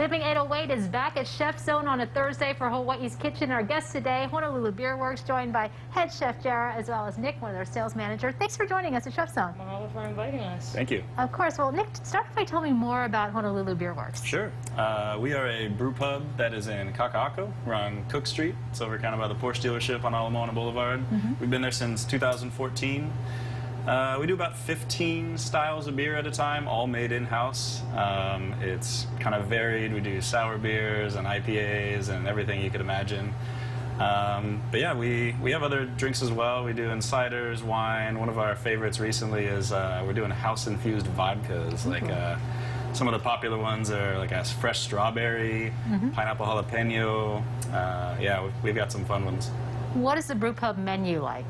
Living 808 is back at ChefZone on a Thursday for Hawaii's Kitchen. Our guest today, Honolulu Beerworks, joined by head chef Jara as well as Nick, one of their sales managers. Thanks for joining us at ChefZone. Mahalo for inviting us. Thank you. Of course. Well, Nick, start off by telling me more about Honolulu Beerworks. Sure. We are a brew pub that is in Kaka'ako. We're on Cook Street. It's over kind of by the Porsche dealership on Ala Moana Boulevard. We've been there since 2014. We do about 15 styles of beer at a time, all made in-house. It's kind of varied. We do sour beers and IPAs and everything you could imagine. But yeah, we have other drinks as well. We do ciders, wine. One of our favorites recently is we're doing house-infused vodkas. Like some of the popular ones are like a fresh strawberry, pineapple jalapeno. Yeah, we've got some fun ones. What is the brew pub menu like?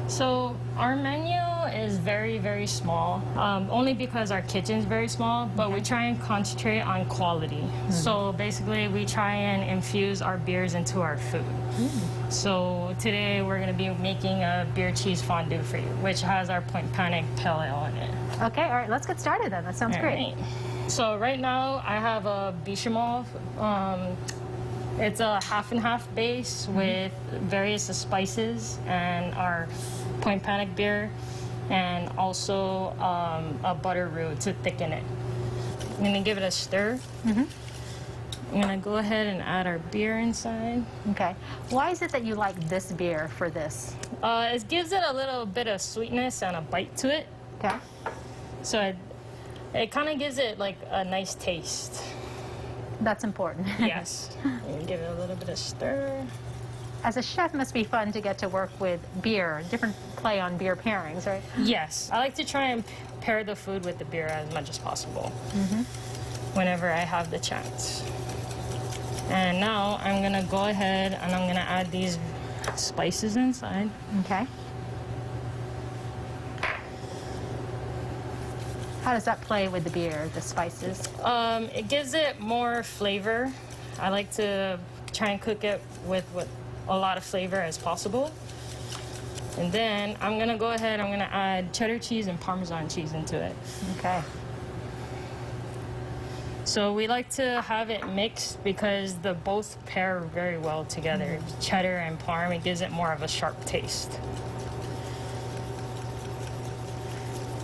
So our menu is very, very small, only because our kitchen is very small, but we try and concentrate on quality. So basically we try and infuse our beers into our food. So today we're going to be making a beer cheese fondue for you, which has our Point Panic Pale Ale in it. Okay, all right, let's get started then. That sounds great. Right. So right now I have a bechamel. It's a half and half base with various spices and our Point Panic beer, and also a butter roux to thicken it. I'm gonna give it a stir. I'm gonna go ahead and add our beer inside. Okay. Why is it that you like this beer for this? It gives it a little bit of sweetness and a bite to it. Okay. So it kind of gives it like a nice taste. That's important. Yes. Give it a little bit of stir. As a chef, it must be fun to get to work with beer, different play on beer pairings, right? Yes. I like to try and pair the food with the beer as much as possible whenever I have the chance. And now I'm going to go ahead and I'm going to add these spices inside. Okay. How does that play with the beer, the spices? It gives it more flavor. I like to try and cook it with a lot of flavor as possible. And then I'm gonna go ahead, I'm gonna add cheddar cheese and Parmesan cheese into it. Okay. So we like to have it mixed because they both pair very well together. Cheddar and Parm, it gives it more of a sharp taste.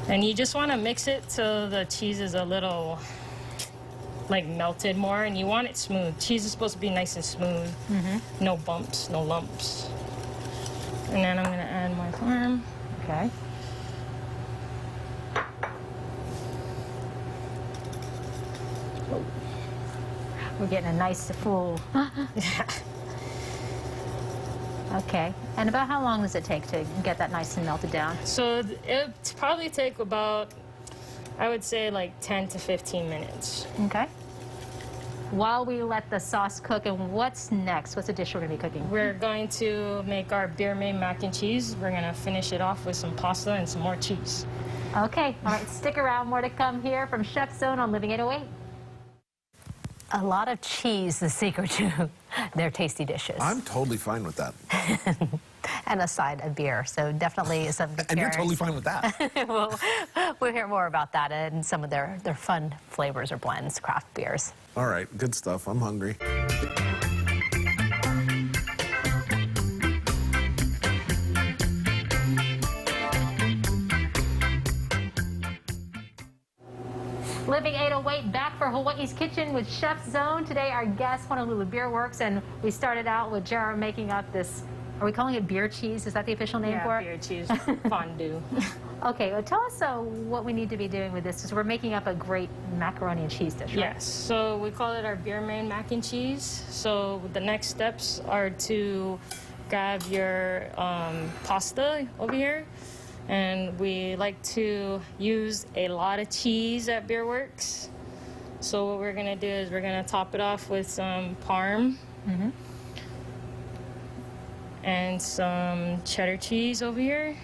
And you just want to mix it till the cheese is a little like melted more, and you want it smooth. Cheese is supposed to be nice and smooth. No bumps, no lumps. And then I'm going to add my parm. Okay. We're getting a nice full. Okay. And about how long does it take to get that nice and melted down? So it'll probably take about, I would say, like 10 to 15 minutes. Okay. While we let the sauce cook, and what's next? What's the dish we're going to be cooking? We're going to make our Beermade mac and cheese. We're going to finish it off with some pasta and some more cheese. Okay. All right. Stick around. More to come here from ChefZone on Living 808. A lot of cheese, the secret to their tasty dishes. I'm totally fine with that. And a side of beer, so definitely something to And you're totally fine with that. We'll hear more about that and some of their fun flavors or blends, craft beers. All right, good stuff. I'm hungry. Living 808 back for Hawaii's Kitchen with ChefZone. Today our guest, Honolulu Beerworks, and we started out with Jara making up this, are we calling it beer cheese? Is that the official name for it? Beer cheese fondue. Okay, well, tell us what we need to be doing with this, because we're making up a great macaroni and cheese dish, right? Yes, so we call it our Beermade mac and cheese. So the next steps are to grab your pasta over here. And we like to use a lot of cheese at Beerworks. So what we're gonna do is we're gonna top it off with some parm and some cheddar cheese over here.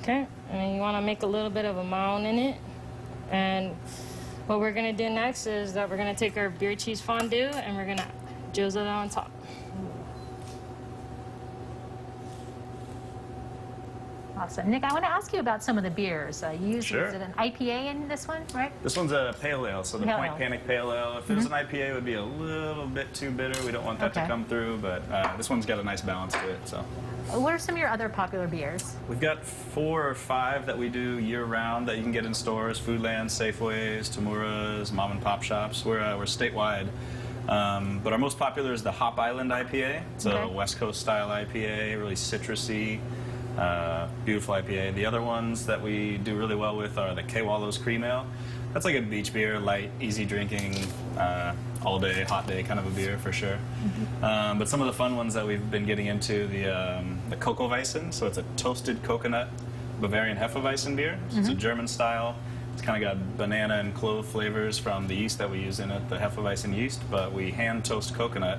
Okay, and you wanna make a little bit of a mound in it. And what we're gonna do next is that we're gonna take our beer cheese fondue and we're gonna drizzle it on top. Awesome. Nick, I want to ask you about some of the beers. You use Sure. is it an IPA in this one, right? This one's a pale ale, so the Pale Point ale. Panic Pale Ale. If it was an IPA, it would be a little bit too bitter. We don't want that Okay. to come through, but this one's got a nice balance to it. So What are some of your other popular beers? we've got 4 or 5 that we do year-round that you can get in stores: Foodlands, Safeways, Tamuras, mom and pop shops. We're statewide. But our most popular is the Hop Island IPA. It's a Okay. West Coast style IPA, really citrusy, beautiful IPA. The other ones that we do really well with are the K Wallows Cream Ale. That's like a beach beer, light, easy drinking, all day, hot day kind of a beer for sure. But some of the fun ones that we've been getting into, the Kokoweissen. So it's a toasted coconut Bavarian Hefeweizen beer. So it's a German style. It's kind of got banana and clove flavors from the yeast that we use in it, the Hefeweizen yeast, but we hand toast coconut,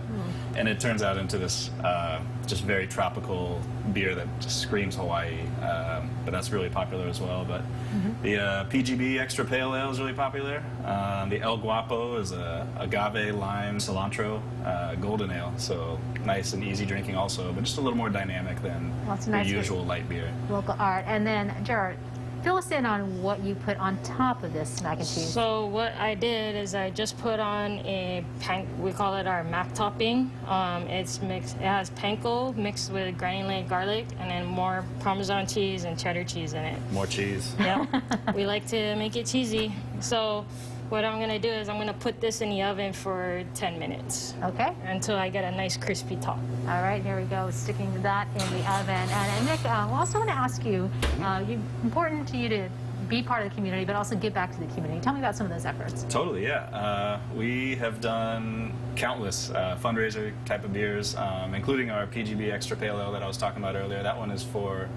and it turns out into this just very tropical beer that just screams Hawaii. But that's really popular as well. But the PGB Extra Pale Ale is really popular. The El Guapo is a agave, lime, cilantro golden ale, so nice and easy drinking also, but just a little more dynamic than Lots of the nice usual light beer. local art. And then, Jara, fill us in on what you put on top of this mac and cheese. So what I did is I just put on we call it our mac topping. It's mixed. It has panko mixed with granulated garlic, and then more Parmesan cheese and cheddar cheese in it. More cheese. Yep. We like to make it cheesy. So what I'm gonna do is I'm gonna put this in the oven for 10 minutes Okay. until I get a nice crispy top. All right, here we go, sticking that in the oven. And Nick, I also want to ask you, important to you to be part of the community, but also give back to the community. Tell me about some of those efforts. Totally, yeah. We have done countless fundraiser type of beers, including our PGB Extra Pale Ale that I was talking about earlier. That one is for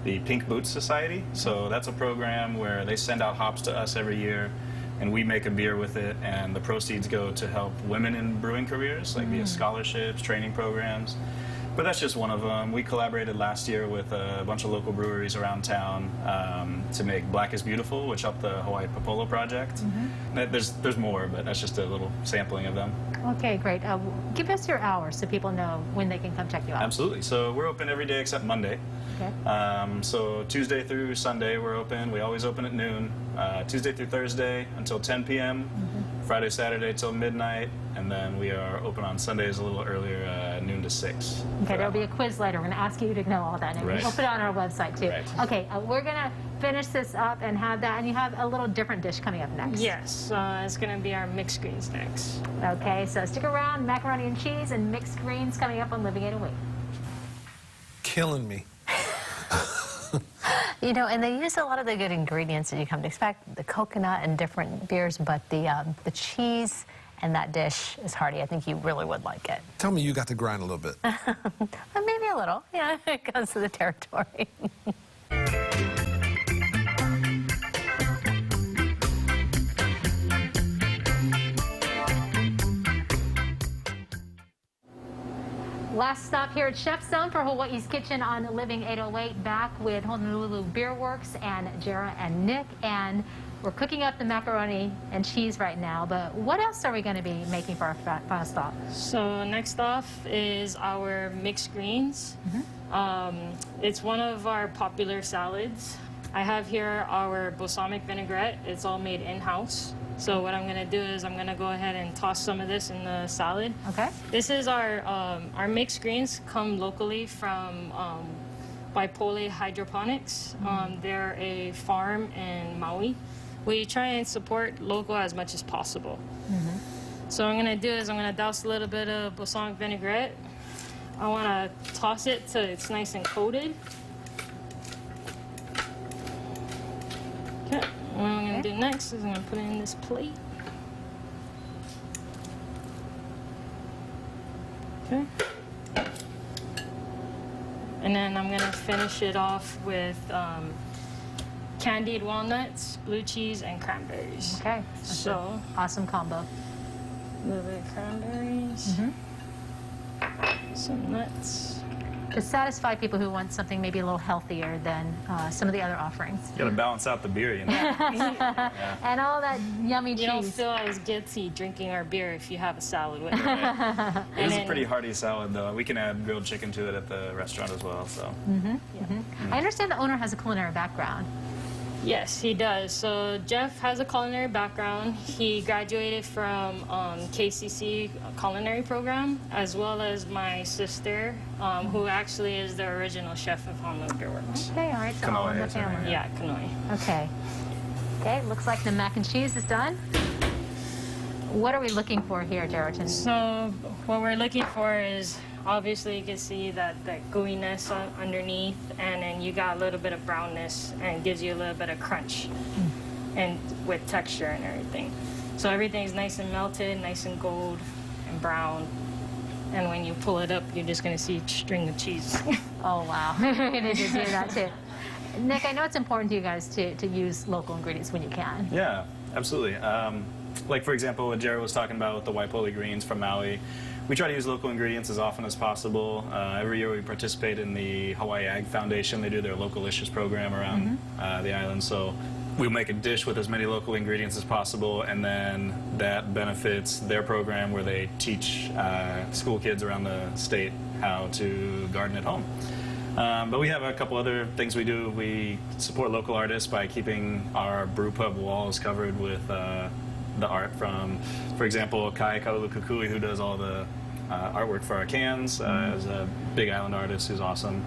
the Pink Boots Society. So that's a program where they send out hops to us every year, and we make a beer with it, and the proceeds go to help women in brewing careers, like via scholarships, training programs. But that's just one of them. We collaborated last year with a bunch of local breweries around town to make Black is Beautiful, which helped the Hawaii Popolo Project. There's more, but that's just a little sampling of them. Okay, great. Give us your hours so people know when they can come check you out. Absolutely. So we're open every day except Monday. Okay. So Tuesday through Sunday we're open. We always open at noon. Tuesday through Thursday until 10 p.m. Friday, Saturday till midnight. And then we are open on Sundays a little earlier, noon to 6. Okay, there'll be a quiz later. We're going to ask you to know all that. And Right. we'll put it on our website, too. Right. Okay, we're going to finish this up and have that. And you have a little different dish coming up next. Yes, it's gonna be our mixed greens next. Okay, so stick around. Macaroni and cheese and mixed greens coming up on Living 808. Killing me. You know, and they use a lot of the good ingredients that you come to expect, the coconut and different beers, but the cheese and that dish is hearty. I think you really would like it. Tell me you got to grind a little bit. Maybe a little. Yeah, it goes to the territory. Last stop here at ChefZone for Hawaii's Kitchen on Living 808, back with Honolulu Beerworks and Jara and Nick. And we're cooking up the macaroni and cheese right now, but what else are we going to be making for our final stop? So next off is our mixed greens. It's one of our popular salads. I have here our balsamic vinaigrette. It's all made in-house. So what I'm going to do is I'm going to go ahead and toss some of this in the salad. Okay. This is our mixed greens come locally from Bipole Hydroponics. They're a farm in Maui. We try and support local as much as possible. So what I'm going to do is I'm going to douse a little bit of balsamic vinaigrette. I want to toss it till it's nice and coated. Okay. What I'm going to do next is I'm going to put it in this plate. Okay. And then I'm going to finish it off with candied walnuts, blue cheese, and cranberries. Okay. So, Awesome combo. a little bit of cranberries, some nuts. to satisfy people who want something maybe a little healthier than some of the other offerings. You gotta balance out the beer, you know. And all that yummy cheese. You don't feel as guilty drinking our beer if you have a salad with it. It is a pretty hearty salad, though. We can add grilled chicken to it at the restaurant as well. So. I understand the owner has a culinary background. Yes, he does. So Jeff has a culinary background. He graduated from KCC culinary program, as well as my sister, who actually is the original chef of Honolulu Beerworks. Okay, all right, so all in the Kanoe, sorry, family. Yeah, Kanoi. Okay. Okay, looks like the mac and cheese is done. What are we looking for here, Jaraton? So what we're looking for is, obviously you can see that gooiness underneath, and then you got a little bit of brownness, and it gives you a little bit of crunch and with texture and everything. So everything's nice and melted, nice and gold and brown. And when you pull it up, you're just gonna see a string of cheese. Oh, wow. You're going to do that, too. Nick, I know it's important to you guys to use local ingredients when you can. Yeah, absolutely. Like, for example, what Jara was talking about with the Waipoli greens from Maui, we try to use local ingredients as often as possible. Every year we participate in the Hawaii Ag Foundation. They do their Localicious program around the island. So we make a dish with as many local ingredients as possible, and then that benefits their program where they teach school kids around the state how to garden at home. But we have a couple other things we do. We support local artists by keeping our brew pub walls covered with the art from, for example, Kai Kaulukukui, who does all the artwork for our cans, is a Big Island artist who's awesome.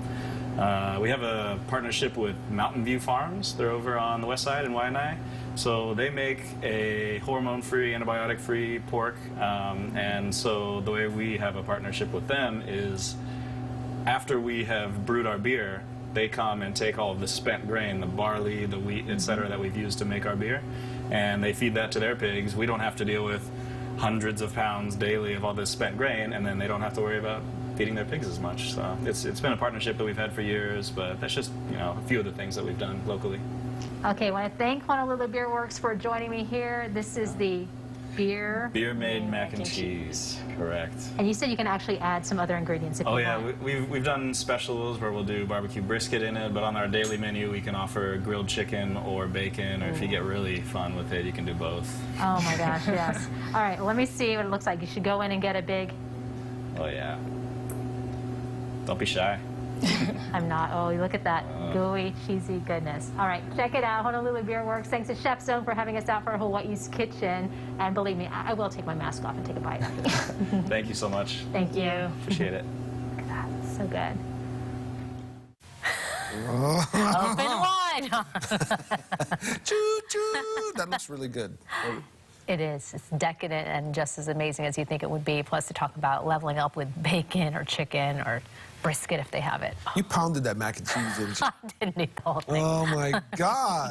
We have a partnership with Mountain View Farms. They're over on the west side in Waianae. So they make a hormone-free, antibiotic-free pork. And so the way we have a partnership with them is after we have brewed our beer, they come and take all of the spent grain, the barley, the wheat, etc., that we've used to make our beer, and they feed that to their pigs. We don't have to deal with hundreds of pounds daily of all this spent grain, and then they don't have to worry about feeding their pigs as much. So it's been a partnership that we've had for years, but that's just, you know, a few of the things that we've done locally. Okay, I want to thank Honolulu Beerworks for joining me here. This is the Beermade mac and cheese, correct. And you said you can actually add some other ingredients if you Oh yeah, want. we've done specials where we'll do barbecue brisket in it, but on our daily menu we can offer grilled chicken or bacon, or if you get really fun with it, you can do both. Oh my gosh, yes. All right, well, let me see what it looks like. You should go in and get a big... Oh yeah. Don't be shy. I'm not. Oh, look at that gooey, cheesy goodness. All right, check it out. Honolulu Beerworks. Thanks to ChefZone for having us out for Hawaii's Kitchen. And believe me, I will take my mask off and take a bite after this. Thank you so much. Thank you. Appreciate it. Look at that. So good. Open wide. Choo choo. That looks really good. It is. It's decadent and just as amazing as you think it would be. Plus, to talk about leveling up with bacon or chicken or brisket if they have it. You pounded that mac and cheese, didn't you? I didn't eat the whole thing. Oh my God.